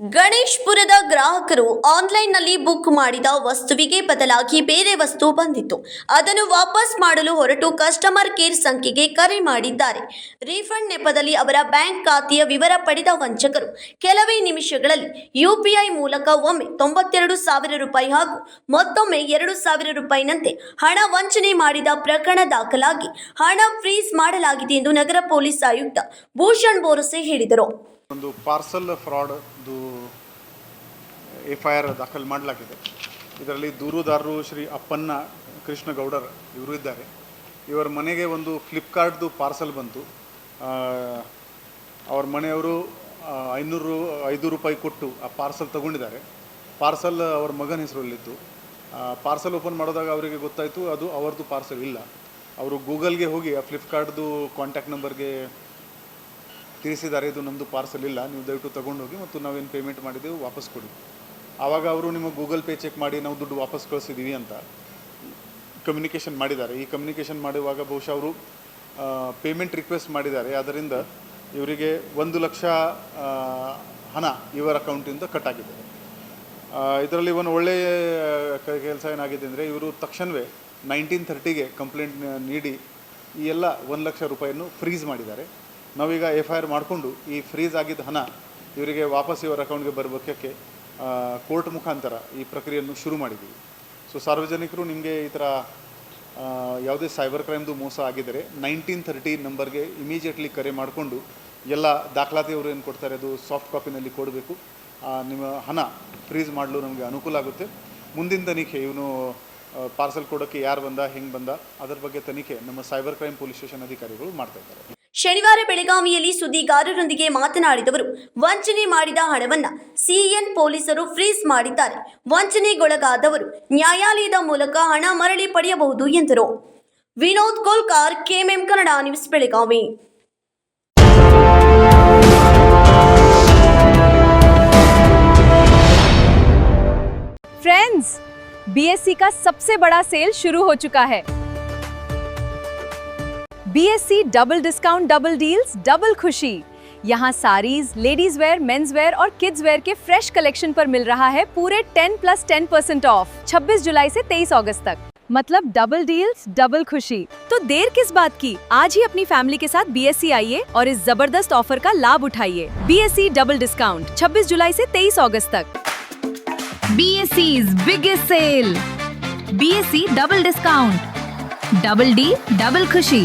ಗಣೇಶ್ಪುರದ ಗ್ರಾಹಕರು ಆನ್ಲೈನ್ನಲ್ಲಿ ಬುಕ್ ಮಾಡಿದ ವಸ್ತುವಿಗೆ ಬದಲಾಗಿ ಬೇರೆ ವಸ್ತು ಬಂದಿತ್ತು. ಅದನ್ನು ವಾಪಸ್ ಮಾಡಲು ಹೊರಟು ಕಸ್ಟಮರ್ ಕೇರ್ ಸಂಖ್ಯೆಗೆ ಕರೆ ಮಾಡಿದ್ದಾರೆ. ರೀಫಂಡ್ ನೆಪದಲ್ಲಿ ಅವರ ಬ್ಯಾಂಕ್ ಖಾತೆಯ ವಿವರ ಪಡೆದ ವಂಚಕರು ಕೆಲವೇ ನಿಮಿಷಗಳಲ್ಲಿ ಯುಪಿಐ ಮೂಲಕ ಒಮ್ಮೆ 92,000 ರೂಪಾಯಿ ಹಾಗೂ ಮತ್ತೊಮ್ಮೆ 2,000 ರೂಪಾಯಿನಂತೆ ಹಣ ವಂಚನೆ ಮಾಡಿದ ಪ್ರಕರಣ ದಾಖಲಾಗಿ ಹಣ ಫ್ರೀಸ್ ಮಾಡಲಾಗಿದೆ ಎಂದು ನಗರ ಪೊಲೀಸ್ ಆಯುಕ್ತ ಭೂಷಣ್ ಬೋರಸೆ ಹೇಳಿದರು. ಒಂದು ಪಾರ್ಸಲ್ ಫ್ರಾಡ್ ಎಫ್ಐಆರ್ ದಾಖಲು ಮಾಡಲಾಗಿದೆ. ಇದರಲ್ಲಿ ದೂರುದಾರರು ಶ್ರೀ ಅಪ್ಪಣ್ಣ ಕೃಷ್ಣಗೌಡರ್ ಇವರು ಇದ್ದಾರೆ. ಇವರ ಮನೆಗೆ ಒಂದು ಫ್ಲಿಪ್ಕಾರ್ಟ್ದು ಪಾರ್ಸಲ್ ಬಂತು. ಅವ್ರ ಮನೆಯವರು 500 ರೂಪಾಯಿ ಕೊಟ್ಟು ಆ ಪಾರ್ಸಲ್ ತಗೊಂಡಿದ್ದಾರೆ. ಪಾರ್ಸಲ್ ಅವ್ರ ಮಗನ ಹೆಸರಲ್ಲಿತ್ತು. ಪಾರ್ಸಲ್ ಓಪನ್ ಮಾಡಿದಾಗ ಅವರಿಗೆ ಗೊತ್ತಾಯಿತು ಅದು ಅವ್ರದ್ದು ಪಾರ್ಸಲ್ ಇಲ್ಲ. ಅವರು ಗೂಗಲ್ಗೆ ಹೋಗಿ ಆ ಫ್ಲಿಪ್ಕಾರ್ಟ್ದು ಕಾಂಟ್ಯಾಕ್ಟ್ ನಂಬರ್ಗೆ ತಿಳಿಸಿದ್ದಾರೆ, ಇದು ನಮ್ಮದು ಪಾರ್ಸಲ್ ಇಲ್ಲ, ನೀವು ದಯವಿಟ್ಟು ತೊಗೊಂಡೋಗಿ ಮತ್ತು ನಾವೇನು ಪೇಮೆಂಟ್ ಮಾಡಿದ್ದೆವು ವಾಪಸ್ ಕೊಡಿ. ಆವಾಗ ಅವರು ನಿಮ್ಮ ಗೂಗಲ್ ಪೇ ಚೆಕ್ ಮಾಡಿ ನಾವು ದುಡ್ಡು ವಾಪಸ್ ಕಳಿಸಿದ್ದೀವಿ ಅಂತ ಕಮ್ಯುನಿಕೇಷನ್ ಮಾಡಿದ್ದಾರೆ. ಈ ಕಮ್ಯುನಿಕೇಷನ್ ಮಾಡುವಾಗ ಬಹುಶಃ ಅವರು ಪೇಮೆಂಟ್ ರಿಕ್ವೆಸ್ಟ್ ಮಾಡಿದ್ದಾರೆ. ಆದ್ದರಿಂದ ಇವರಿಗೆ 1 ಲಕ್ಷ ಹಣ ಇವರ ಅಕೌಂಟಿಂದ ಕಟ್ ಆಗಿದೆ. ಇದರಲ್ಲಿ ಒಂದು ಒಳ್ಳೆಯ ಕೆಲಸ ಏನಾಗಿದೆ ಅಂದರೆ ಇವರು ತಕ್ಷಣವೇ 1930ಗೆ ಕಂಪ್ಲೇಂಟ್ ನೀಡಿ ಈ ಎಲ್ಲ 1 ಲಕ್ಷ ರೂಪಾಯಿಯನ್ನು ಫ್ರೀಸ್ ಮಾಡಿದ್ದಾರೆ. ನಾವೀಗ FIR ಮಾಡಿಕೊಂಡು ಈ ಫ್ರೀಸ್ ಆಗಿದ್ದ ಹಣ ಇವರಿಗೆ ವಾಪಸ್ ಇವರ ಅಕೌಂಟ್ಗೆ ಬರಬೇಕಕ್ಕೆ ಕೋರ್ಟ್ ಮುಖಾಂತರ ಈ ಪ್ರಕ್ರಿಯೆಯನ್ನು ಶುರು ಮಾಡಿದ್ದೀವಿ. ಸೊ ಸಾರ್ವಜನಿಕರು ನಿಮಗೆ ಈ ಥರ ಯಾವುದೇ ಸೈಬರ್ ಕ್ರೈಮ್ದು ಮೋಸ ಆಗಿದ್ದರೆ 1930 ನಂಬರ್ಗೆ ಇಮಿಡಿಯೇಟ್ಲಿ ಕರೆ ಮಾಡಿಕೊಂಡು ಎಲ್ಲ ದಾಖಲಾತಿಯವರು ಏನು ಕೊಡ್ತಾರೆ ಅದು ಸಾಫ್ಟ್ ಕಾಪಿನಲ್ಲಿ ಕೊಡಬೇಕು. ನಿಮ್ಮ ಹಣ ಫ್ರೀಸ್ ಮಾಡಲು ನಮಗೆ ಅನುಕೂಲ ಆಗುತ್ತೆ. ಮುಂದಿನ ತನಿಖೆ ಇವನು ಪಾರ್ಸಲ್ ಕೊಡೋಕ್ಕೆ ಯಾರು ಬಂದ ಹೆಂಗೆ ಬಂದ ಅದರ ಬಗ್ಗೆ ತನಿಖೆ ನಮ್ಮ ಸೈಬರ್ ಕ್ರೈಮ್ ಪೊಲೀಸ್ ಸ್ಟೇಷನ್ ಅಧಿಕಾರಿಗಳು ಮಾಡ್ತಾ ಇದ್ದಾರೆ. ಶನಿವಾರ ಬೆಳಗಾವಿಯಲ್ಲಿ ಸುದ್ದಿಗಾರರೊಂದಿಗೆ ಮಾತನಾಡಿದವರು, ವಂಚನೆ ಮಾಡಿದ ಹಣವನ್ನು ಸಿಎನ್ ಪೊಲೀಸರು ಫ್ರೀಸ್ ಮಾಡಿದ್ದಾರೆ. ವಂಚನೆಗೊಳಗಾದವರು ನ್ಯಾಯಾಲಯದ ಮೂಲಕ ಹಣ ಮರಳಿ ಪಡೆಯಬಹುದು ಎಂದರು. Vinod Kolkar, KMM Kannada news, Belagavi. Friends, BSc का सबसे बड़ा सेल शुरू हो चुका है. BSc double discount, double deals, double खुशी. यहाँ saris, ladies wear, men's wear और किड्स वेयर के फ्रेश कलेक्शन पर मिल रहा है पूरे 10+10% ऑफ 26 जुलाई से 23 अगस्त तक. मतलब डबल डील्स, डबल खुशी. तो देर किस बात की, आज ही अपनी फैमिली के साथ बीएससी आइए और इस जबरदस्त ऑफर का लाभ उठाइए. बीएससी डबल डिस्काउंट 26 जुलाई से 23 अगस्त तक. BSc's biggest sale. BSc double discount. Double D, double खुशी.